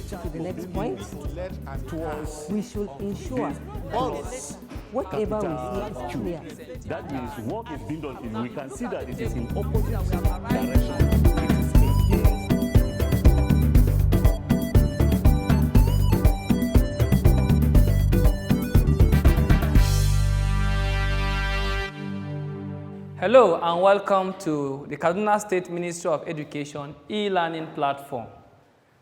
to the next point. Towards We should ensure us. whatever we see is clear. That means work is being done. We can see that it is in opposite direction. Hello and welcome to the Kaduna State Ministry of Education e-learning platform.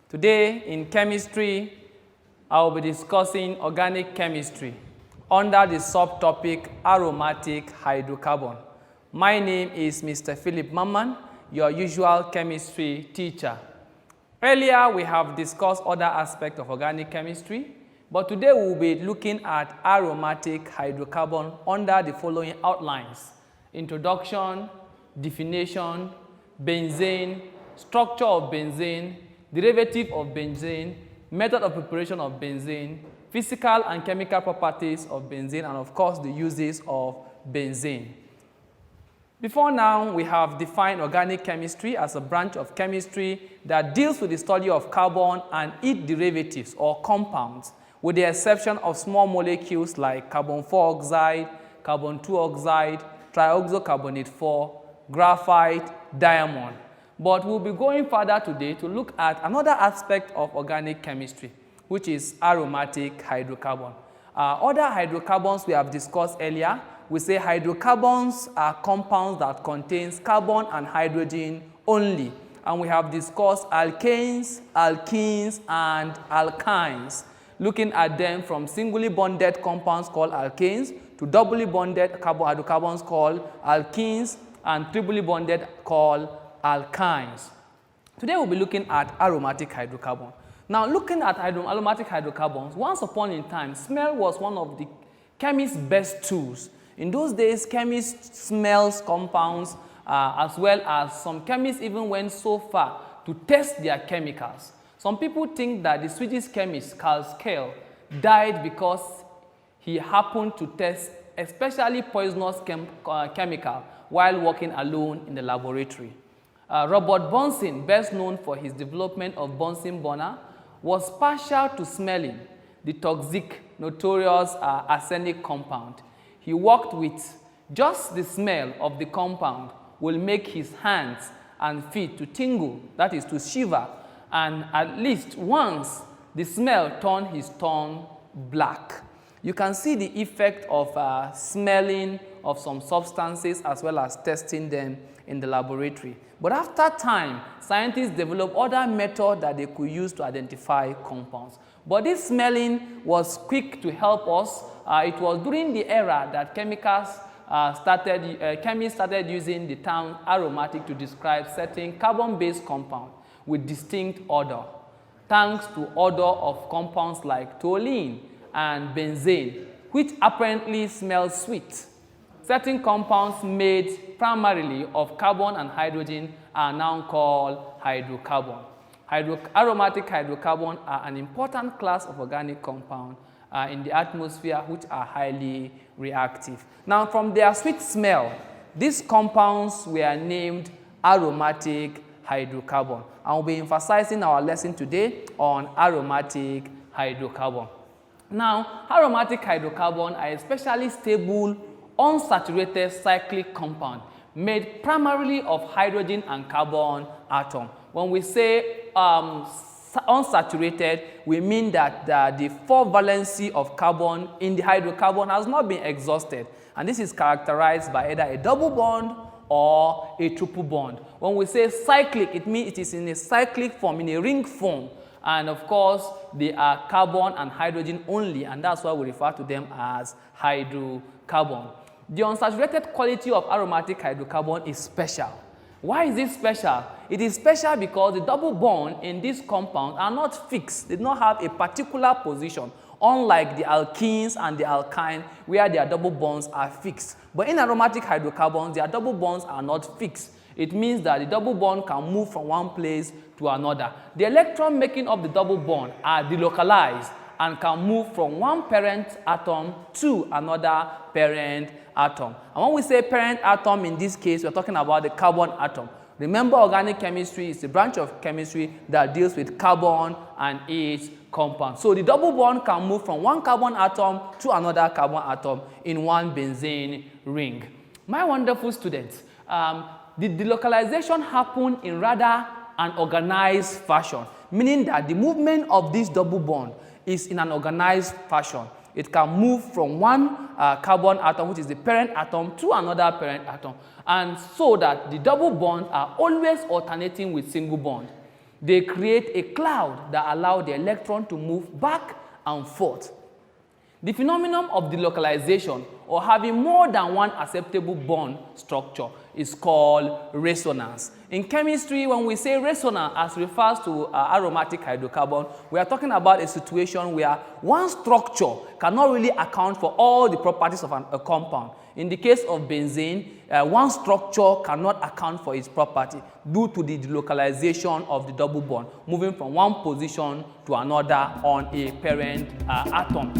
Today in chemistry, I will be discussing organic chemistry under the subtopic aromatic hydrocarbon. My name is Mr. Philip Mamman, your usual chemistry teacher. Earlier, we have discussed other aspects of organic chemistry, but today we will be looking at aromatic hydrocarbon under the following outlines: introduction, definition, benzene, structure of benzene, derivative of benzene, method of preparation of benzene, physical and chemical properties of benzene, and of course the uses of benzene. Before now, we have defined organic chemistry as a branch of chemistry that deals with the study of carbon and its derivatives or compounds, with the exception of small molecules like carbon 4 oxide, carbon 2 oxide, trioxocarbonate 4, graphite, diamond. But we'll be going further today to look at another aspect of organic chemistry, which is aromatic hydrocarbon. Other hydrocarbons we have discussed earlier, we say hydrocarbons are compounds that contains carbon and hydrogen only. And we have discussed alkanes, alkenes, and alkynes, looking at them from singly bonded compounds called alkanes to doubly bonded hydrocarbons called alkenes and triply bonded called alkynes. Today we'll be looking at aromatic hydrocarbon. Now, looking at aromatic hydrocarbons, once upon a time, smell was one of the chemist's best tools. In those days, chemists smells compounds as well as some chemists even went so far to test their chemicals. Some people think that the Swedish chemist Carl Skell died because he happened to test especially poisonous chemical while working alone in the laboratory. Robert Bunsen, best known for his development of Bunsen burner, was partial to smelling the toxic, notorious arsenic compound. He worked with just the smell of the compound will make his hands and feet to tingle, that is to shiver, and at least once the smell turned his tongue black. You can see the effect of smelling of some substances as well as testing them in the laboratory. But after time, scientists developed other methods that they could use to identify compounds. But this smelling was quick to help us. It was during the era that chemists started using the term aromatic to describe certain carbon-based compounds with distinct odor, thanks to odor of compounds like toluene and benzene, which apparently smell sweet. Certain compounds made primarily of carbon and hydrogen are now called hydrocarbon. Aromatic hydrocarbon are an important class of organic compound in the atmosphere which are highly reactive. Now, from their sweet smell, these compounds were named aromatic hydrocarbon. And we'll be emphasizing our lesson today on aromatic hydrocarbon. Now, aromatic hydrocarbon are especially stable, unsaturated cyclic compound made primarily of hydrogen and carbon atom. When we say unsaturated, we mean that the 4 valency of carbon in the hydrocarbon has not been exhausted. And this is characterized by either a double bond or a triple bond. When we say cyclic, it means it is in a cyclic form, in a ring form. And of course, they are carbon and hydrogen only, and that's why we refer to them as hydrocarbon. The unsaturated quality of aromatic hydrocarbon is special. Why is it special? It is special because the double bond in this compound are not fixed. They do not have a particular position, unlike the alkenes and the alkyne, where their double bonds are fixed. But in aromatic hydrocarbons, their double bonds are not fixed. It means that the double bond can move from one place to another. The electron making up the double bond are delocalized and can move from one parent atom to another parent atom. And when we say parent atom, in this case, we're talking about the carbon atom. Remember, organic chemistry is a branch of chemistry that deals with carbon and its compounds. So the double bond can move from one carbon atom to another carbon atom in one benzene ring. My wonderful students, the delocalization happened in rather an organized fashion, meaning that the movement of this double bond is in an organized fashion. It can move from one carbon atom, which is the parent atom, to another parent atom, and so that the double bonds are always alternating with single bond. They create a cloud that allows the electron to move back and forth. The phenomenon of delocalization, or having more than one acceptable bond structure, is called resonance. In chemistry, when we say resonance, as refers to aromatic hydrocarbon, we are talking about a situation where one structure cannot really account for all the properties of a compound. In the case of benzene, one structure cannot account for its property due to the delocalization of the double bond, moving from one position to another on a parent atom.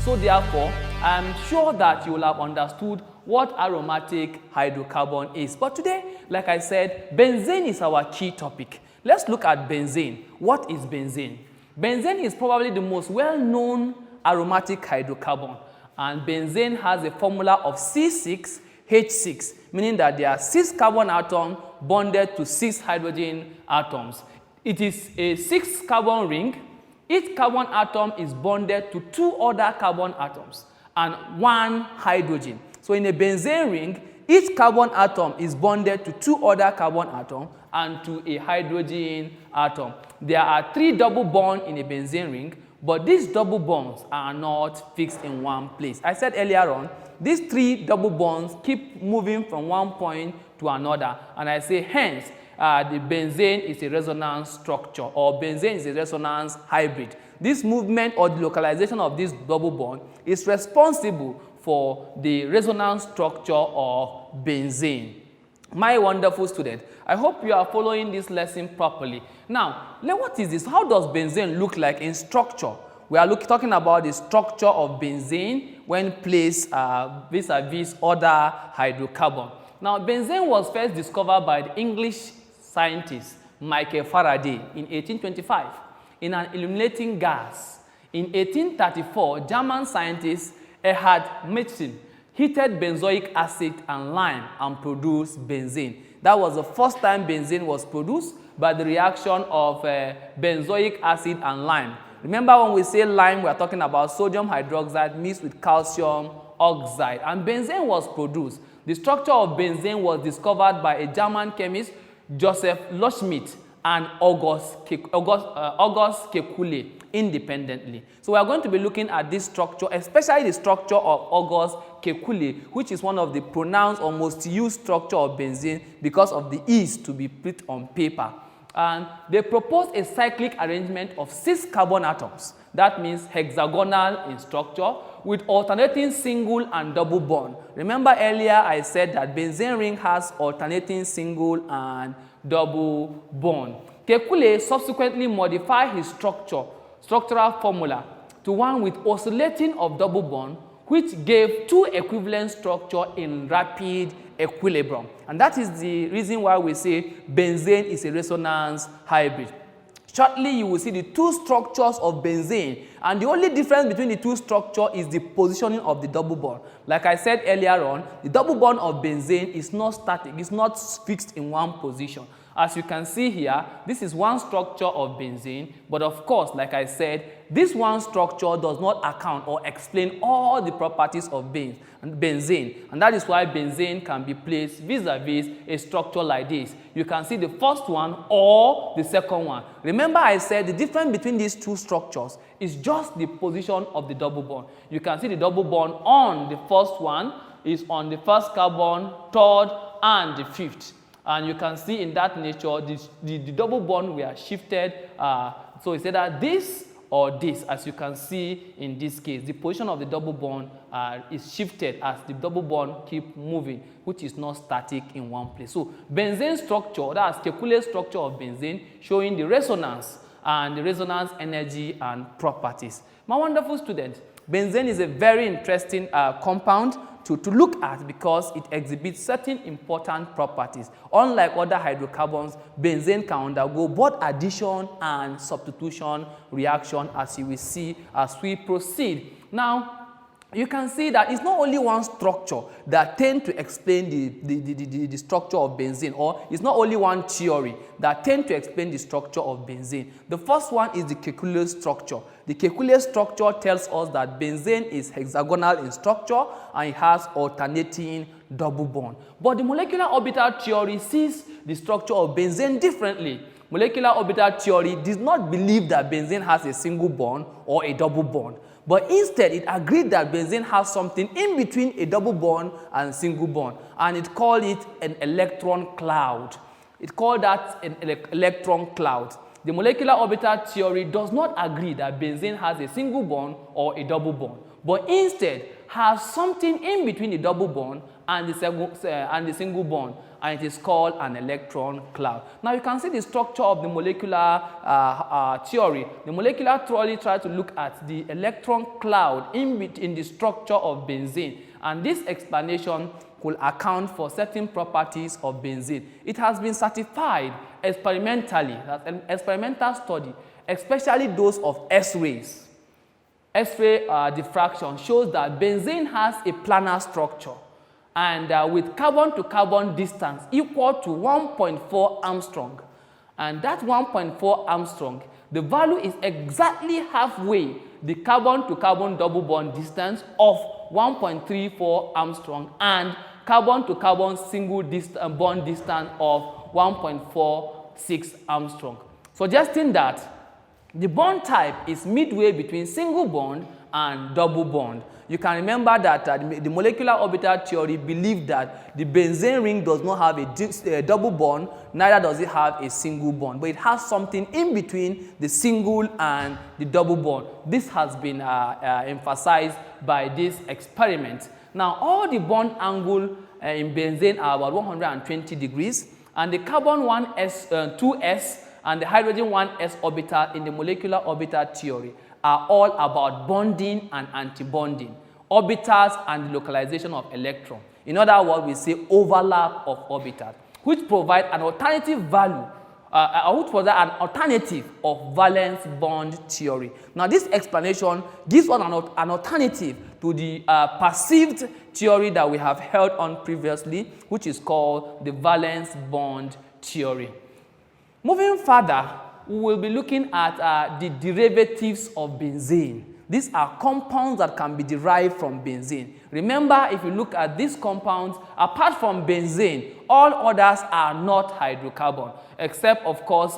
So therefore, I'm sure that you will have understood what aromatic hydrocarbon is. But today, like I said, benzene is our key topic. Let's look at benzene. What is benzene? Benzene is probably the most well-known aromatic hydrocarbon. And benzene has a formula of C6H6, meaning that there are 6 carbon atoms bonded to 6 hydrogen atoms. It is a 6 carbon ring. Each carbon atom is bonded to 2 other carbon atoms and 1 hydrogen. So in a benzene ring, each carbon atom is bonded to 2 other carbon atoms and to a hydrogen atom. There are 3 double bonds in a benzene ring, but these double bonds are not fixed in one place. I said earlier on, these 3 double bonds keep moving from one point to another, and I say hence, the benzene is a resonance structure, or benzene is a resonance hybrid. This movement or the localization of this double bond is responsible for the resonance structure of benzene. My wonderful student, I hope you are following this lesson properly. Now, what is this? How does benzene look like in structure? We are talking about the structure of benzene when placed vis-a-vis other hydrocarbon. Now, benzene was first discovered by the English scientist Michael Faraday in 1825 in an illuminating gas. In 1834, German scientist Erhard Metzen heated benzoic acid and lime and produced benzene. That was the first time benzene was produced by the reaction of benzoic acid and lime. Remember, when we say lime, we are talking about sodium hydroxide mixed with calcium oxide, and benzene was produced. The structure of benzene was discovered by a German chemist, Joseph Loschmidt, and August Kekulé independently. So we are going to be looking at this structure, especially the structure of August Kekulé, which is one of the pronounced or most used structure of benzene because of the ease to be put on paper. And they proposed a cyclic arrangement of 6 carbon atoms. That means hexagonal in structure with alternating single and double bond. Remember earlier I said that benzene ring has alternating single and double bond. Kekulé subsequently modified his structural formula to one with oscillating of double bond, which gave 2 equivalent structures in rapid equilibrium. And that is the reason why we say benzene is a resonance hybrid. Shortly, you will see the 2 structures of benzene, and the only difference between the 2 structures is the positioning of the double bond. Like I said earlier on, the double bond of benzene is not static, it's not fixed in one position. As you can see here, this is one structure of benzene, but of course, like I said, this one structure does not account or explain all the properties of benzene, and that is why benzene can be placed vis-a-vis a structure like this. You can see the first one or the second one. Remember I said the difference between these 2 structures is just the position of the double bond. You can see the double bond on the first one is on the first carbon, 3rd, and the 5th. And you can see in that nature, the double bond were shifted. So it said that this or this, as you can see in this case. The position of the double bond is shifted as the double bond keep moving, which is not static in one place. So benzene structure, that's Kekule's structure of benzene, showing the resonance and the resonance energy and properties. My wonderful students, benzene is a very interesting compound to look at because it exhibits certain important properties. Unlike other hydrocarbons, benzene can undergo both addition and substitution reaction, as you will see as we proceed. Now, you can see that it's not only one structure that tends to explain the structure of benzene, or it's not only one theory that tends to explain the structure of benzene. The first one is the Kekule structure. The Kekule structure tells us that benzene is hexagonal in structure and it has alternating double bond. But the molecular orbital theory sees the structure of benzene differently. Molecular orbital theory does not believe that benzene has a single bond or a double bond. But instead, it agreed that benzene has something in between a double bond and single bond, and it called it an electron cloud. It called that an electron cloud. The molecular orbital theory does not agree that benzene has a single bond or a double bond, but instead has something in between the double bond and the single bond, and it is called an electron cloud. Now you can see the structure of the molecular theory. The molecular theory tries to look at the electron cloud in the structure of benzene, and this explanation will account for certain properties of benzene. It has been certified experimentally, that's an experimental study, especially those of S-rays. X-ray diffraction shows that benzene has a planar structure, and with carbon-to-carbon distance equal to 1.4 Armstrong. And that 1.4 Armstrong, the value is exactly halfway the carbon-to-carbon double bond distance of 1.34 Armstrong and carbon-to-carbon single bond distance of 1.46 Armstrong, suggesting that the bond type is midway between single bond and double bond. You can remember that the molecular orbital theory believed that the benzene ring does not have a double bond, neither does it have a single bond, but it has something in between the single and the double bond. This has been emphasized by this experiment. Now, all the bond angle in benzene are about 120 degrees, and the carbon 2s and the hydrogen 1s orbital in the molecular orbital theory are all about bonding and anti-bonding, orbitals and the localization of electron. In other words, we say overlap of orbitals, which provide an alternative value, which provide an alternative of valence bond theory. Now, this explanation gives us an alternative to the perceived theory that we have held on previously, which is called the valence bond theory. Moving further, we will be looking at the derivatives of benzene. These are compounds that can be derived from benzene. Remember, if you look at these compounds, apart from benzene, all others are not hydrocarbon, except, of course,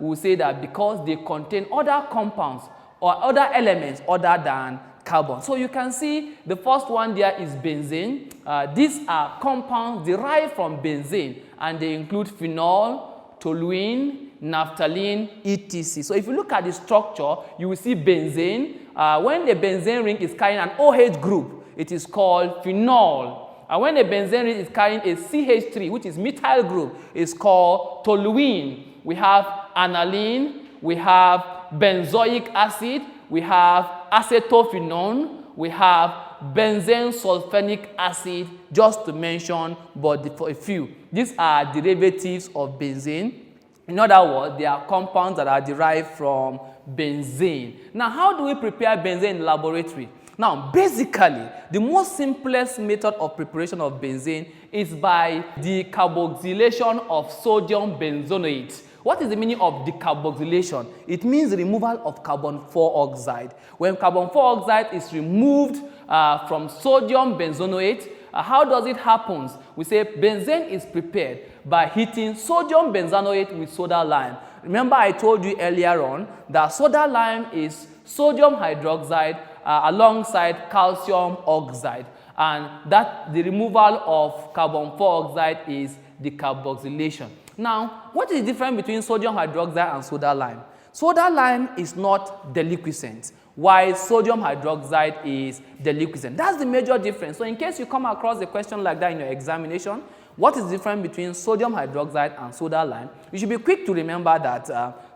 we will say that because they contain other compounds or other elements other than carbon. So you can see the first one there is benzene. These are compounds derived from benzene, and they include phenol, toluene, naphthalene, etc. So if you look at the structure, you will see benzene. When the benzene ring is carrying an OH group, it is called phenol. And when the benzene ring is carrying a CH3, which is methyl group, it's called toluene. We have aniline, we have benzoic acid, we have acetophenone, we have benzene sulfonic acid, just to mention but for a few. These are derivatives of benzene. In other words, they are compounds that are derived from benzene. Now, how do we prepare benzene in the laboratory? Now, basically, the most simplest method of preparation of benzene is by decarboxylation of sodium benzoate. What is the meaning of decarboxylation? It means the removal of carbon 4 oxide. When carbon 4 oxide is removed from sodium benzoate, how does it happen? We say benzene is prepared by heating sodium benzoate with soda lime. Remember, I told you earlier on that soda lime is sodium hydroxide alongside calcium oxide, and that the removal of carbon 4 oxide is decarboxylation. Now, what is the difference between sodium hydroxide and soda lime? Soda lime is not deliquescent, while sodium hydroxide is deliquescent. That's the major difference. So in case you come across a question like that in your examination, what is the difference between sodium hydroxide and soda lime? You should be quick to remember that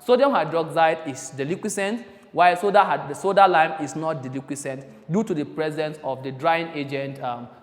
sodium hydroxide is deliquescent, while the soda lime is not deliquescent due to the presence of the drying agent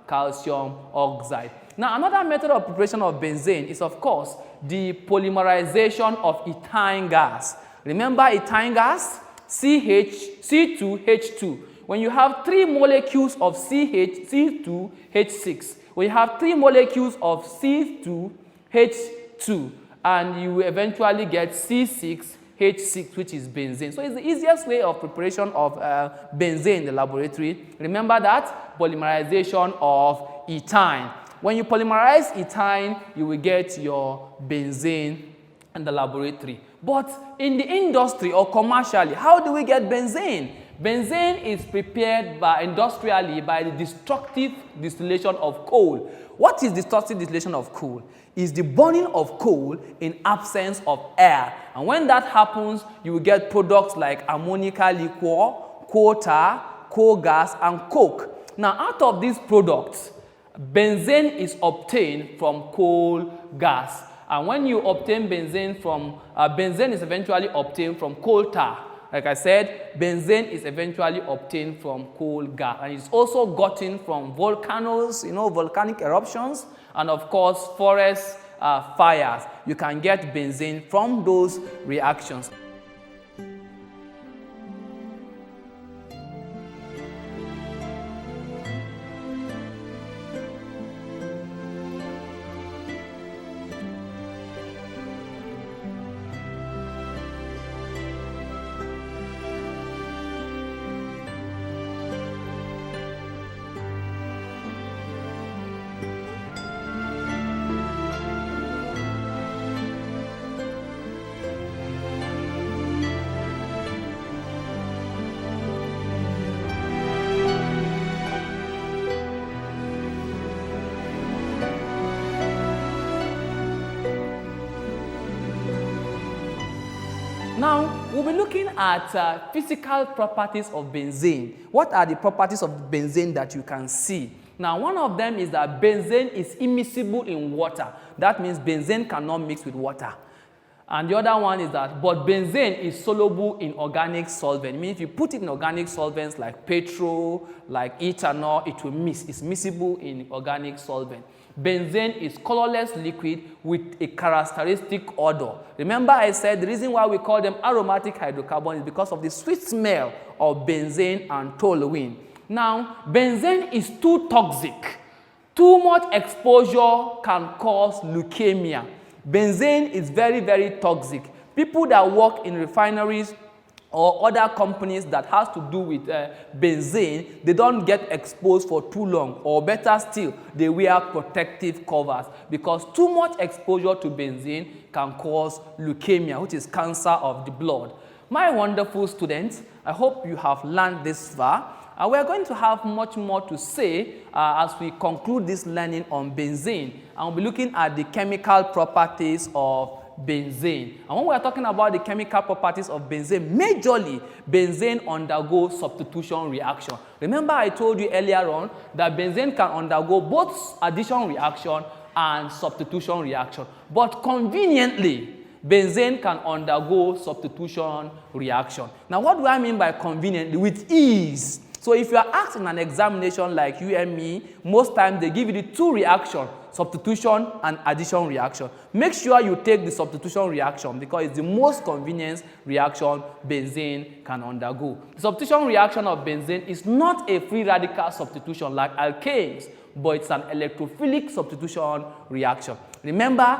calcium oxide. Now, another method of preparation of benzene is, of course, the polymerization of ethane gas. Remember ethane gas? C2H2. When you have 3 molecules of C2H6, when you have 3 molecules of C2H2, and you eventually get C6H6, which is benzene. So it's the easiest way of preparation of benzene in the laboratory. Remember that? Polymerization of ethane. When you polymerize ethane, you will get your benzene in the laboratory. But in the industry or commercially, how do we get benzene? Benzene is prepared industrially by the destructive distillation of coal. What is destructive distillation of coal? It's the burning of coal in absence of air. And when that happens, you will get products like ammonica liquor, coal tar, coal gas, and coke. Now, out of these products, benzene is obtained from coal gas. And when you obtain benzene from, benzene is eventually obtained from coal tar. Like I said, benzene is eventually obtained from coal gas. And it's also gotten from volcanoes, volcanic eruptions, and of course, forest fires. You can get benzene from those reactions. Now, we'll be looking at physical properties of benzene. What are the properties of benzene that you can see? Now, one of them is that benzene is immiscible in water. That means benzene cannot mix with water. And the other one is that, but benzene is soluble in organic solvent. I mean, if you put it in organic solvents like petrol, like ethanol, it will mix. It's miscible in organic solvent. Benzene is colorless liquid with a characteristic odor. Remember I said the reason why we call them aromatic hydrocarbons is because of the sweet smell of benzene and toluene. Now, benzene is too toxic. Too much exposure can cause leukemia. Benzene is very, very toxic. People that work in refineries or other companies that has to do with benzene, they don't get exposed for too long, or better still, they wear protective covers, because too much exposure to benzene can cause leukemia, which is cancer of the blood. My wonderful students, I hope you have learned this far. We're going to have much more to say as we conclude this learning on benzene, and we'll be looking at the chemical properties of benzene. And when we're talking about the chemical properties of benzene, majorly, benzene undergoes substitution reaction. Remember I told you earlier on that benzene can undergo both addition reaction and substitution reaction. But conveniently, benzene can undergo substitution reaction. Now, what do I mean by conveniently? With ease. So if you are asked in an examination like you and me, most times they give you the two reactions, substitution and addition reaction. Make sure you take the substitution reaction because it's the most convenient reaction benzene can undergo. The substitution reaction of benzene is not a free radical substitution like alkanes, but it's an electrophilic substitution reaction. Remember,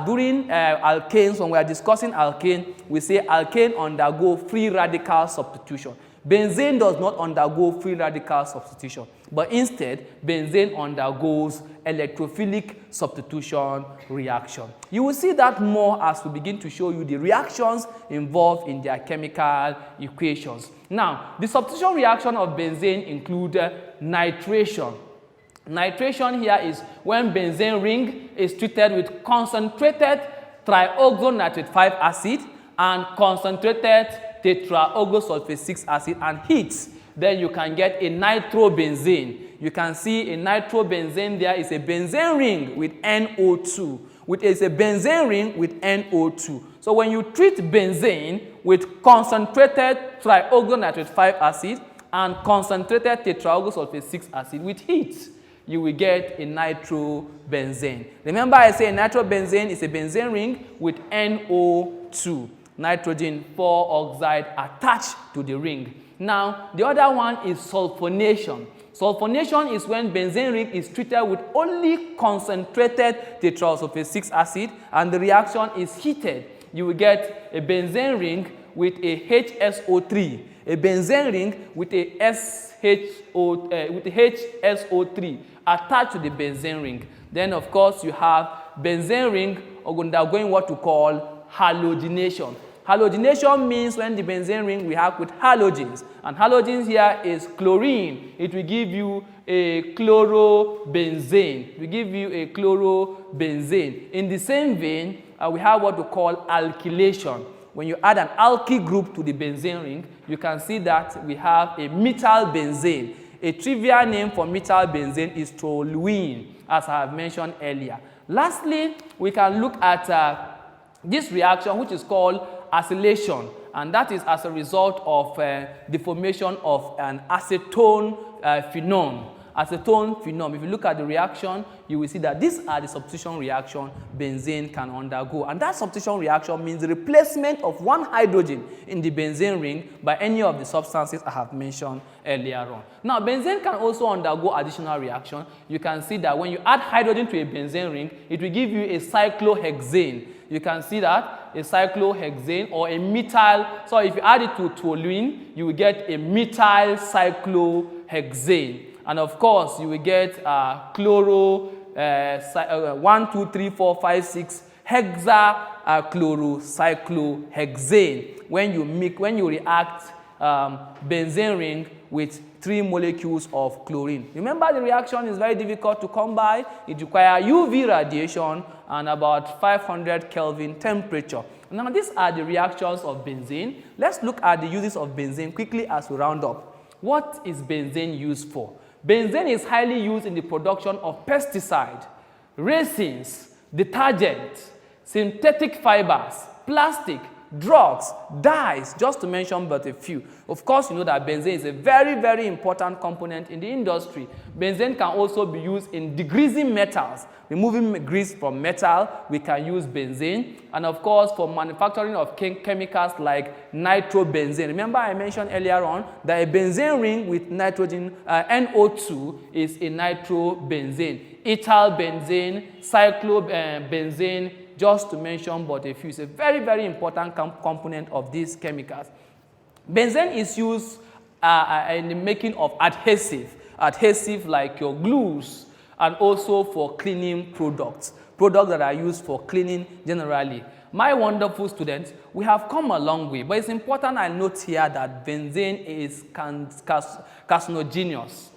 during alkanes, when we are discussing alkane, we say alkane undergo free radical substitution. Benzene does not undergo free radical substitution, but instead, benzene undergoes electrophilic substitution reaction. You will see that more as we begin to show you the reactions involved in their chemical equations. Now, the substitution reaction of benzene include nitration. Nitration here is when benzene ring is treated with concentrated trioxonitrate 5 acid and concentrated tetraogosulfate 6 acid and heat, then you can get a nitrobenzene. You can see a nitrobenzene there is a benzene ring with NO2. It's a benzene ring with NO2. So when you treat benzene with concentrated triogonitrate 5 acid and concentrated tetraogosulfate 6 acid with heat, you will get a nitrobenzene. Remember I say a nitrobenzene is a benzene ring with NO2, nitrogen 4 oxide attached to the ring. Now, the other one is sulfonation. Sulfonation is when benzene ring is treated with only concentrated tetraosulfate 6 acid and the reaction is heated. You will get a benzene ring with a HSO3, a benzene ring with a HSO3 attached to the benzene ring. Then, of course, you have benzene ring undergoing what we call halogenation. Halogenation means when the benzene ring reacts with halogens, and halogens here is chlorine. It will give you a chlorobenzene. It will give you a chlorobenzene. In the same vein, we have what we call alkylation. When you add an alkyl group to the benzene ring, you can see that we have a methyl benzene. A trivial name for methyl benzene is toluene, as I have mentioned earlier. Lastly, we can look at this reaction, which is called acylation, and that is as a result of the formation of an acetone phenol. Acetone phenol. If you look at the reaction, you will see that these are the substitution reaction benzene can undergo. And that substitution reaction means the replacement of one hydrogen in the benzene ring by any of the substances I have mentioned earlier on. Now, benzene can also undergo additional reaction. You can see that when you add hydrogen to a benzene ring, it will give you a cyclohexane. You can see that, a cyclohexane or a methyl. So if you add it to toluene, you will get a methyl cyclohexane. And of course, you will get chloro 1, 2, 3, 4, 5, 6 hexachlorocyclohexane when you react benzene ring with 3 molecules of chlorine. Remember, the reaction is very difficult to come by. It requires UV radiation and about 500 Kelvin temperature. Now, these are the reactions of benzene. Let's look at the uses of benzene quickly as we round up. What is benzene used for? Benzene is highly used in the production of pesticide, resins, detergents, synthetic fibers, plastic, drugs, dyes, just to mention but a few. Of course, you know that benzene is a very, very important component in the industry. Benzene can also be used in degreasing metals. Removing grease from metal, we can use benzene. And of course, for manufacturing of chemicals like nitrobenzene. Remember I mentioned earlier on that a benzene ring with nitrogen, NO2, is a nitrobenzene. Ethyl benzene, cyclobenzene, just to mention but a few. It's a very, very important component of these chemicals. Benzene is used in the making of adhesive like your glues, and also for cleaning products that are used for cleaning generally. My wonderful students, we have come a long way, but it's important I note here that benzene is carcinogenous.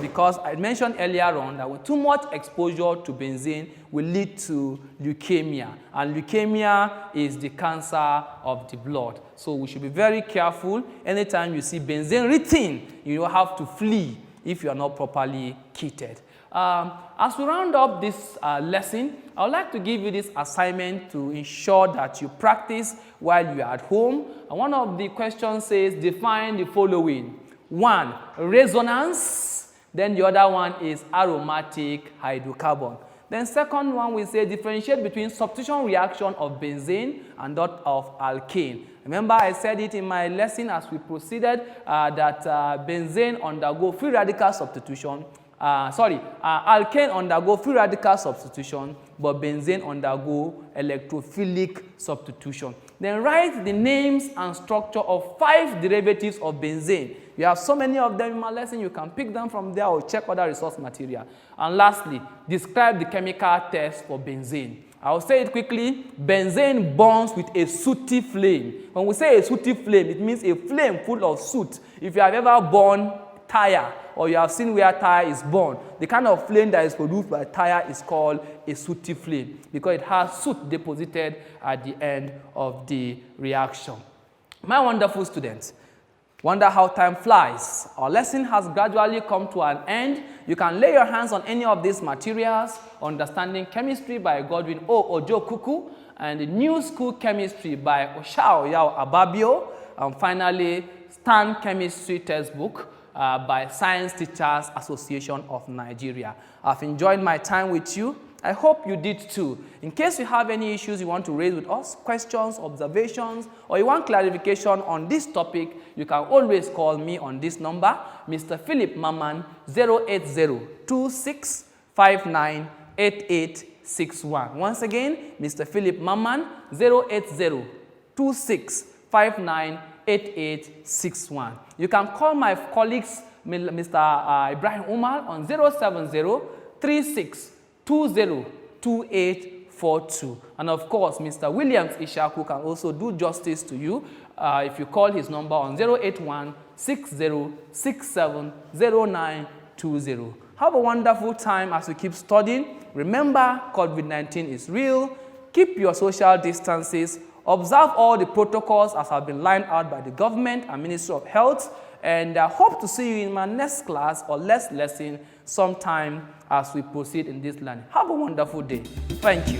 Because I mentioned earlier on that with too much exposure to benzene will lead to leukemia, and leukemia is the cancer of the blood. So we should be very careful. Anytime you see benzene written, you will have to flee if you are not properly kitted. As we round up this lesson, I would like to give you this assignment to ensure that you practice while you are at home. And one of the questions says, define the following. 1, resonance. Then the other one is aromatic hydrocarbon. Then second one we say differentiate between substitution reaction of benzene and that of alkane. Remember I said it in my lesson as we proceeded that benzene undergo free radical substitution. Alkane undergo free radical substitution, but benzene undergo electrophilic substitution. Then write the names and structure of 5 derivatives of benzene. You have so many of them in my lesson, you can pick them from there or check other resource material. And lastly, describe the chemical test for benzene. I'll say it quickly. Benzene burns with a sooty flame. When we say a sooty flame, it means a flame full of soot. If you have ever burned tire, or you have seen where tire is born. The kind of flame that is produced by tire is called a sooty flame because it has soot deposited at the end of the reaction. My wonderful students, wonder how time flies. Our lesson has gradually come to an end. You can lay your hands on any of these materials: Understanding Chemistry by Godwin O. Ojokuku, and the New School Chemistry by Oshao Yao Ababio, and finally, Stan Chemistry Textbook by Science Teachers Association of Nigeria. I've enjoyed my time with you. I hope you did too. In case you have any issues you want to raise with us, questions, observations, or you want clarification on this topic, you can always call me on this number, Mr. Philip Maman, 080-2659-8861. Once again, Mr. Philip Maman, 080-2659-8861. You can call my colleagues, Mr. Ibrahim Umar, on 070-3620-2842. And of course, Mr. Williams Ishaku can also do justice to you if you call his number on 081-6067-0920. Have a wonderful time as you keep studying. Remember, COVID-19 is real. Keep your social distances. Observe all the protocols as have been lined out by the government and Ministry of Health. And I hope to see you in my next class or next lesson sometime as we proceed in this learning. Have a wonderful day. Thank you.